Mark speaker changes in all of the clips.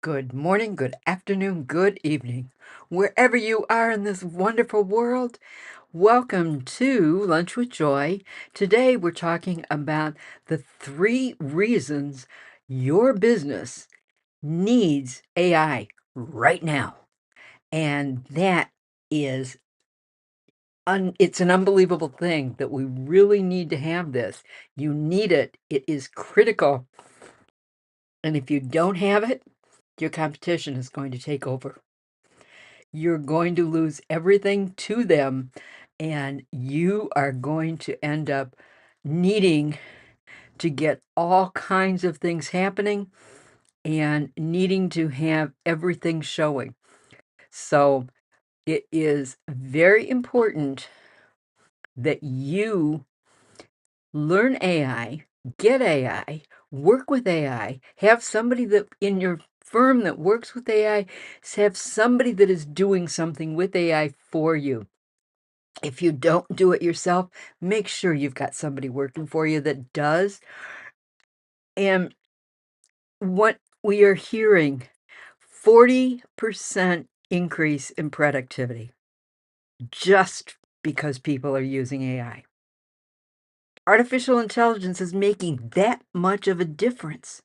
Speaker 1: Good morning, good afternoon, good evening. Wherever you are in this wonderful world, welcome to Lunch with Joy. Today we're talking about the 3 reasons your business needs AI right now. And that is it's an unbelievable thing that we really need to have this. You need it. It is critical. And if you don't have it, your competition is going to take over. You're going to lose everything to them, and you are going to end up needing to get all kinds of things happening and needing to have everything showing. So it is very important that you learn AI, get AI, work with AI, have somebody that in your firm that works with AI, have somebody that is doing something with AI for you. If you don't do it yourself, make sure you've got somebody working for you that does. And what we are hearing, 40% increase in productivity just because people are using AI. Artificial intelligence is making that much of a difference.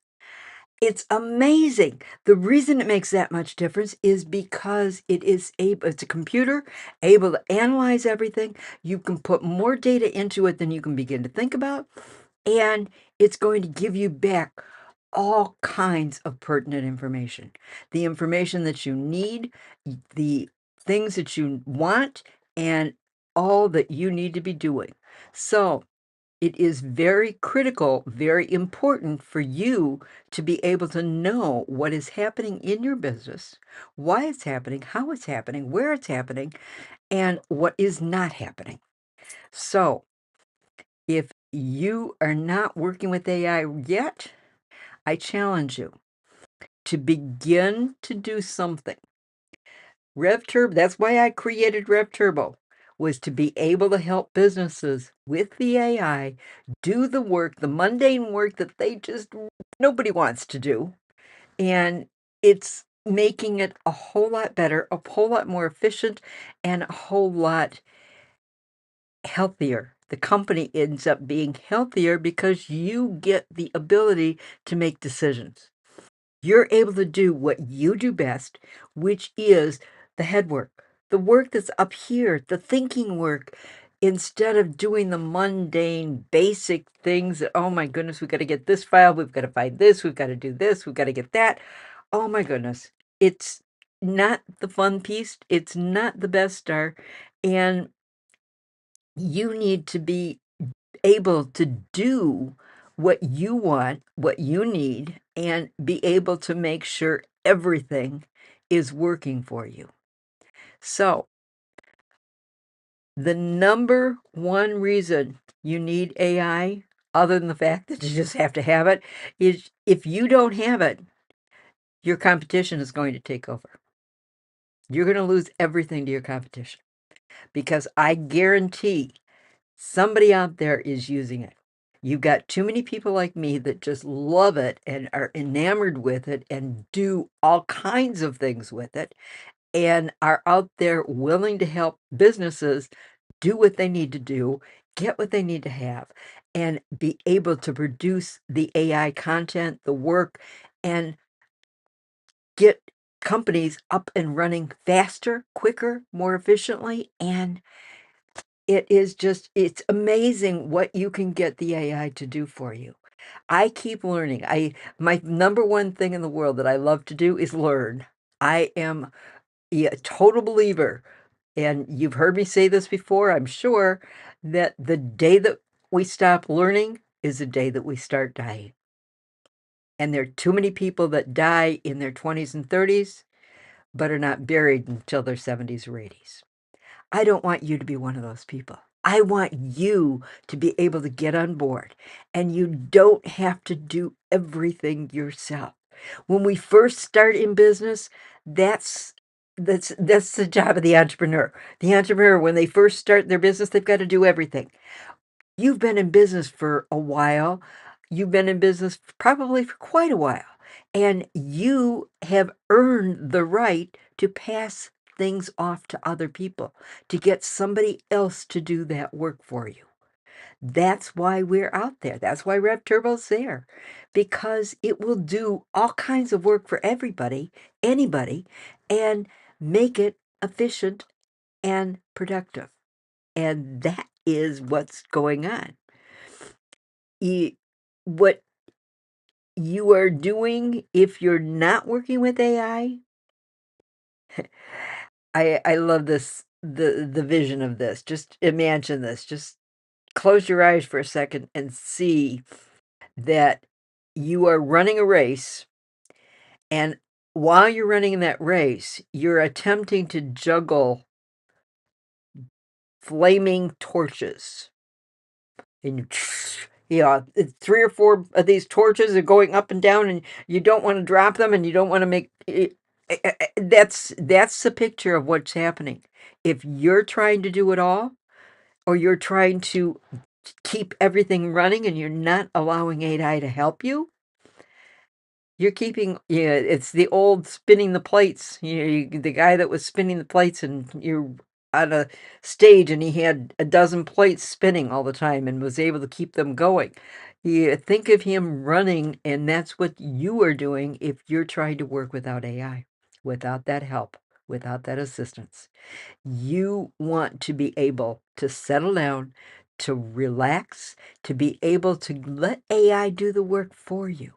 Speaker 1: It's amazing. The reason it makes that much difference is because it's a computer able to analyze everything. You can put more data into it than you can begin to think about, and it's going to give you back all kinds of pertinent information. The information that you need, the things that you want, and all that you need to be doing. So it is very critical, very important for you to be able to know what is happening in your business, why it's happening, how it's happening, where it's happening, and what is not happening. So if you are not working with AI yet, I challenge you to begin to do something. RevTurbo, that's why I created RevTurbo, was to be able to help businesses with the AI do the work, the mundane work that nobody wants to do. And it's making it a whole lot better, a whole lot more efficient, and a whole lot healthier. The company ends up being healthier because you get the ability to make decisions. You're able to do what you do best, which is the head work, the work that's up here, the thinking work, instead of doing the mundane, basic things that, oh my goodness, we've got to get this file, we've got to find this, we've got to do this, we've got to get that. Oh my goodness. It's not the fun piece. It's not the best star. And you need to be able to do what you want, what you need, and be able to make sure everything is working for you. So, the number one reason you need AI, other than the fact that you just have to have it, is if you don't have it, your competition is going to take over. You're going to lose everything to your competition because I guarantee somebody out there is using it. You've got too many people like me that just love it and are enamored with it and do all kinds of things with it and are out there willing to help businesses do what they need to do, get what they need to have, and be able to produce the AI content, the work, and get companies up and running faster, quicker, more efficiently, and it's amazing what you can get the AI to do for you. I keep learning. My number one thing in the world that I love to do is learn. I am a total believer, and you've heard me say this before, I'm sure, that the day that we stop learning is the day that we start dying. And there are too many people that die in their 20s and 30s, but are not buried until their 70s or 80s. I don't want you to be one of those people. I want you to be able to get on board, and you don't have to do everything yourself. When we first start in business, that's that's the job of the entrepreneur. The entrepreneur, when they first start their business, they've got to do everything. You've been in business for a while. You've been in business probably for quite a while. and you have earned the right to pass things off to other people, to get somebody else to do that work for you. That's why we're out there. That's why RevTurbo's there, because it will do all kinds of work for everybody, anybody, and make it efficient and productive. And that is what's going on. You, what you are doing if you're not working with AI, I love this, the vision of this. Just imagine this. Just close your eyes for a second and see that you are running a race, and while you're running in that race, you're attempting to juggle flaming torches. And yeah, it's 3 or 4 of these torches are going up and down, and you don't wanna drop them, and you don't wanna make it that's the picture of what's happening. If you're trying to do it all, or you're trying to keep everything running and you're not allowing AI to help you, you're keeping, yeah, it's the old spinning the plates, the guy that was spinning the plates, and you're on a stage, and he had a dozen plates spinning all the time and was able to keep them going. You think of him running, and that's what you are doing if you're trying to work without AI, without that help, without that assistance. You want to be able to settle down, to relax, to be able to let AI do the work for you.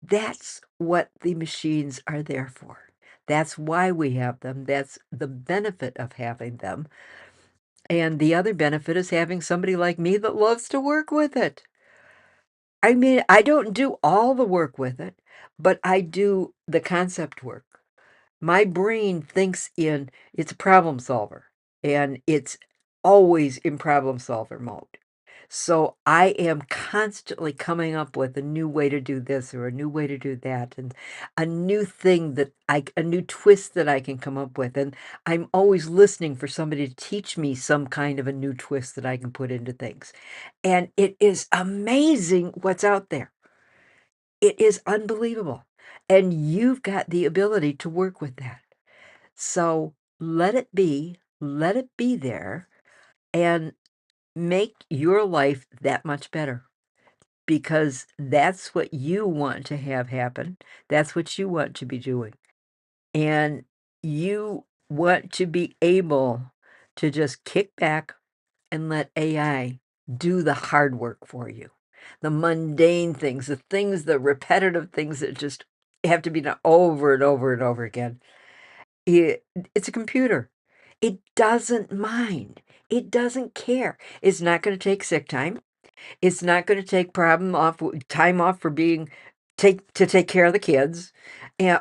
Speaker 1: That's what the machines are there for. That's why we have them. That's the benefit of having them. And the other benefit is having somebody like me that loves to work with it. I mean, I don't do all the work with it, but I do the concept work. My brain thinks in it's a problem solver, and it's always in problem solver mode. So I am constantly coming up with a new way to do this or a new way to do that, and a new thing that a new twist that I can come up with. And I'm always listening for somebody to teach me some kind of a new twist that I can put into things. And it is amazing what's out there. It is unbelievable. And you've got the ability to work with that. So let it be there, and make your life that much better, because that's what you want to have happen. That's what you want to be doing. And you want to be able to just kick back and let AI do the hard work for you. The mundane things, the repetitive things that just have to be done over and over and over again. It it's a computer. It doesn't mind. It doesn't care. It's not gonna take sick time. It's not gonna take time off for being take care of the kids,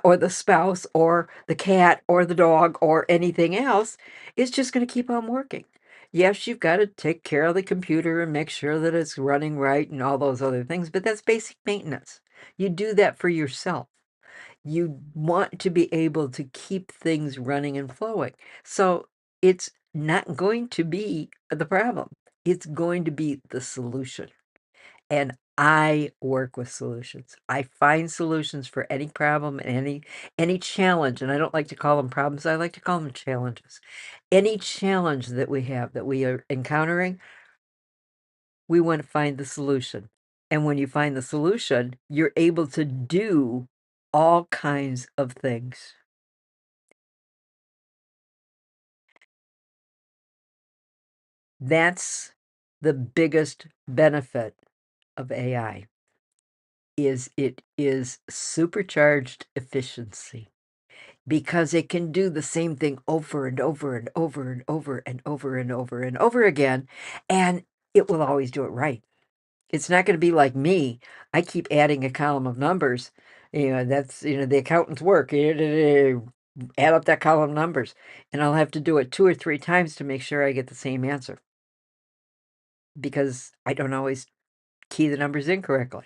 Speaker 1: or the spouse, or the cat, or the dog, or anything else. It's just gonna keep on working. Yes, you've gotta take care of the computer and make sure that it's running right and all those other things, but that's basic maintenance. You do that for yourself. You want to be able to keep things running and flowing. So it's not going to be the problem. It's going to be the solution. And I work with solutions. I find solutions for any problem and any challenge. And I don't like to call them problems. I like to call them challenges. Any challenge that we have that we are encountering, we want to find the solution. And when you find the solution, you're able to do all kinds of things. That's the biggest benefit of AI, is it is supercharged efficiency, because it can do the same thing over and over and over and over and over and over and over again, and it will always do it right. It's not gonna be like me. I keep adding a column of numbers. That's, the accountant's work. Add up that column of numbers, and I'll have to do it 2 or 3 times to make sure I get the same answer, because I don't always key the numbers in correctly.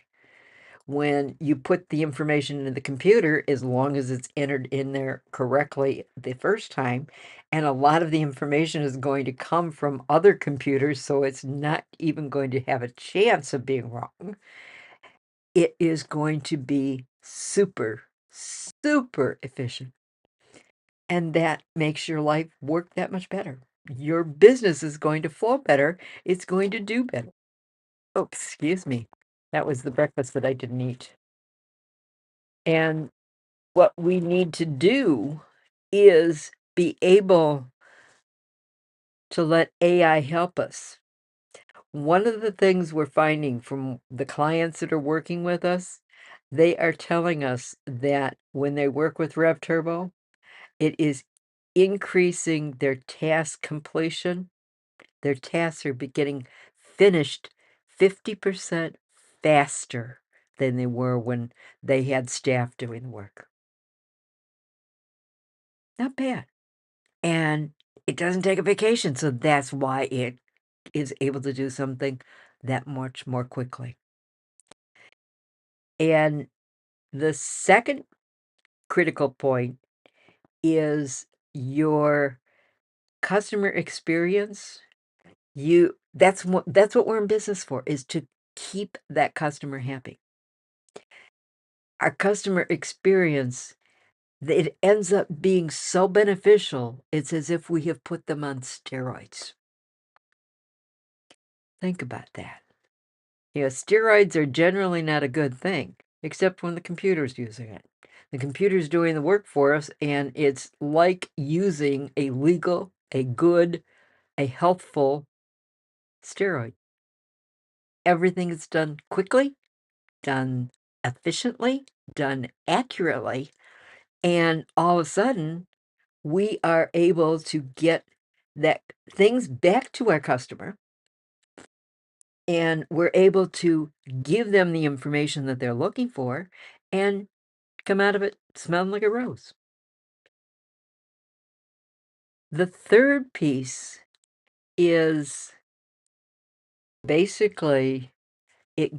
Speaker 1: When you put the information into the computer, as long as it's entered in there correctly the first time, and a lot of the information is going to come from other computers, so it's not even going to have a chance of being wrong, it is going to be super, super efficient. And that makes your life work that much better. Your business is going to flow better. It's going to do better. Oh, excuse me. That was the breakfast that I didn't eat. And what we need to do is be able to let AI help us. One of the things we're finding from the clients that are working with us, they are telling us that when they work with RevTurbo, it is increasing their task completion. Their tasks are getting finished 50% faster than they were when they had staff doing the work. Not bad. And it doesn't take a vacation, so that's why it is able to do something that much more quickly. And the second critical point is your customer experience. That's what we're in business for, is to keep that customer happy. Our customer experience, it ends up being so beneficial, it's as if we have put them on steroids. Think about that. Steroids are generally not a good thing, except when the computer's using it. The computer's doing the work for us, and it's like using a legal, a good, a healthful steroid. Everything is done quickly, done efficiently, done accurately, and all of a sudden, we are able to get that things back to our customer, and we're able to give them the information that they're looking for and come out of it smelling like a rose. The third piece is basically it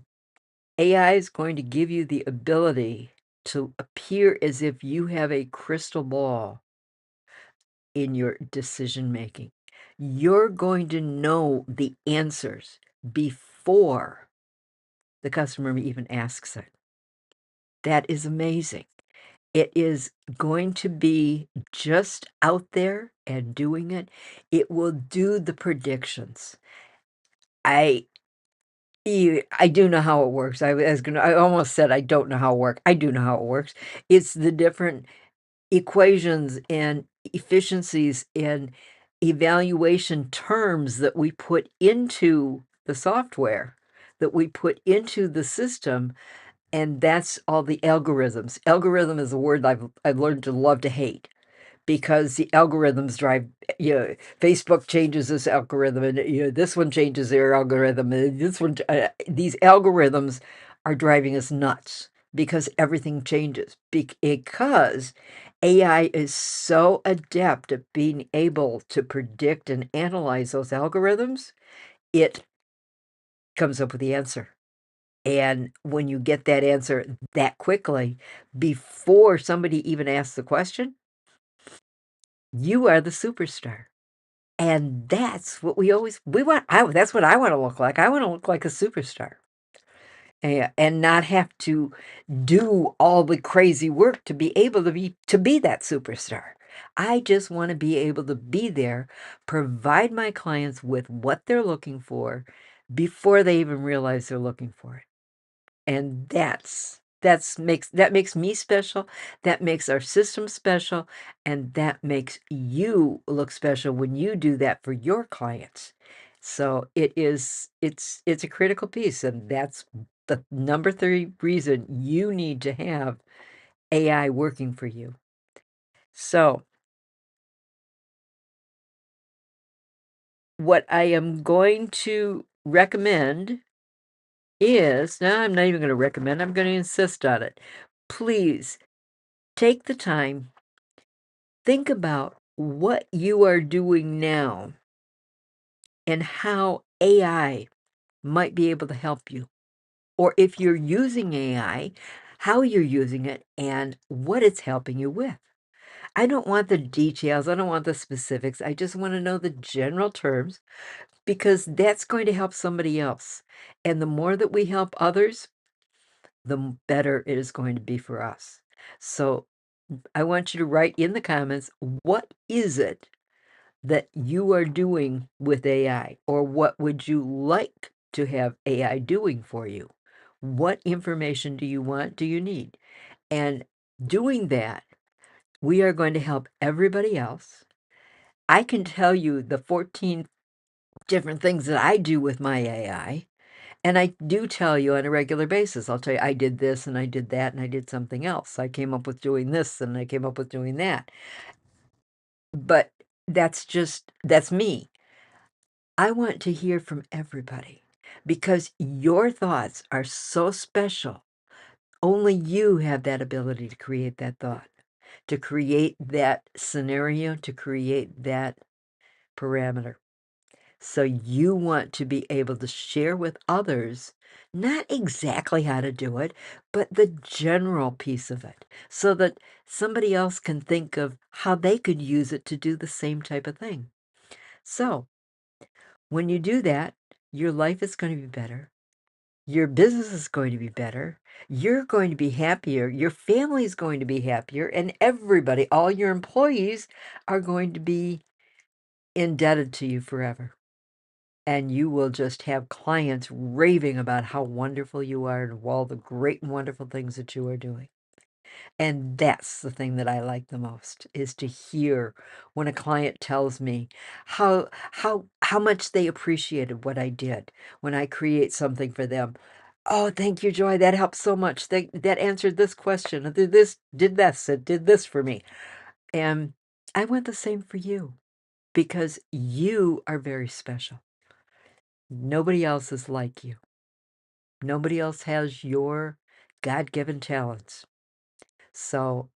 Speaker 1: AI is going to give you the ability to appear as if you have a crystal ball in your decision making. You're going to know the answers before the customer even asks it. That is amazing. It is going to be just out there and doing it. It will do the predictions. I I do know how it works. I almost said I don't know how it works. I do know how it works. It's the different equations and efficiencies and evaluation terms that we put into the software, that we put into the system, and that's all the algorithms. Algorithm is a word I've learned to love to hate because the algorithms drive Facebook changes this algorithm, and this one changes their algorithm, and this one these algorithms are driving us nuts because everything changes because AI is so adept at being able to predict and analyze those algorithms, it comes up with the answer. And when you get that answer that quickly, before somebody even asks the question, you are the superstar. And that's what we want. That's what I want to look like. I want to look like a superstar. And not have to do all the crazy work to be able to be that superstar. I just want to be able to be there, provide my clients with what they're looking for before they even realize they're looking for it. And that makes me special, that makes our system special, and that makes you look special when you do that for your clients. So it's a critical piece, and that's the number 3 reason you need to have AI working for you. So, what I am going to recommend is no, I'm not even gonna recommend, I'm gonna insist on it. Please take the time. Think about what you are doing now and how AI might be able to help you. Or if you're using AI, how you're using it and what it's helping you with. I don't want the details, I don't want the specifics. I just want to know the general terms because that's going to help somebody else. And the more that we help others, better it is going to be for us. So I want you to write in the comments, what is it that you are doing with AI, or what would you like to have AI doing for you? What information do you need? And doing that, we are going to help everybody else. I can tell you the 14 different things that I do with my AI, and I do tell you on a regular basis. I'll tell you, I did this and I did that and I did something else. I came up with doing this and I came up with doing that. But that's me. I want to hear from everybody because your thoughts are so special. Only you have that ability to create that thought, to create that scenario, to create that parameter. So you want to be able to share with others, not exactly how to do it, but the general piece of it, so that somebody else can think of how they could use it to do the same type of thing. So when you do that, your life is going to be better. Your business is going to be better. You're going to be happier. Your family is going to be happier. And everybody, all your employees, are going to be indebted to you forever. And you will just have clients raving about how wonderful you are and all the great and wonderful things that you are doing. And that's the thing that I like the most, is to hear when a client tells me how much they appreciated what I did when I create something for them. "Oh, thank you, Joy, that helped so much. That answered this question. It did this for me." And I want the same for you because you are very special. Nobody else is like you. Nobody else has your God-given talents. So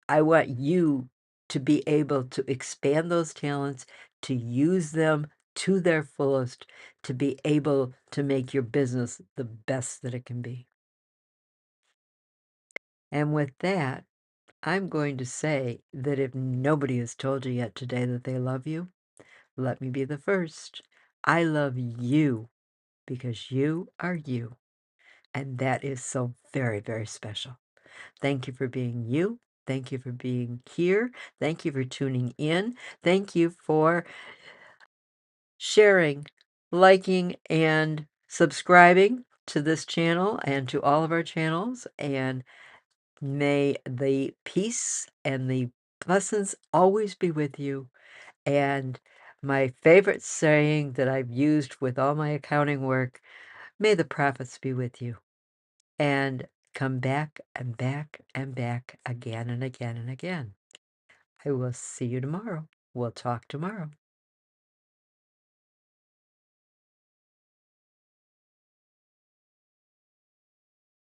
Speaker 1: I want you to be able to expand those talents, to use them to their fullest, to be able to make your business the best that it can be. And with that, I'm going to say that if nobody has told you yet today that they love you, let me be the first. I love you because you are you. And that is so very, very special. Thank you for being you. Thank you for being here. Thank you for tuning in. Thank you for sharing, liking, and subscribing to this channel and to all of our channels. And may the peace and the blessings always be with you. And my favorite saying that I've used with all my accounting work, may the profits be with you. And come back and back and back again and again and again. I will see you tomorrow. We'll talk tomorrow.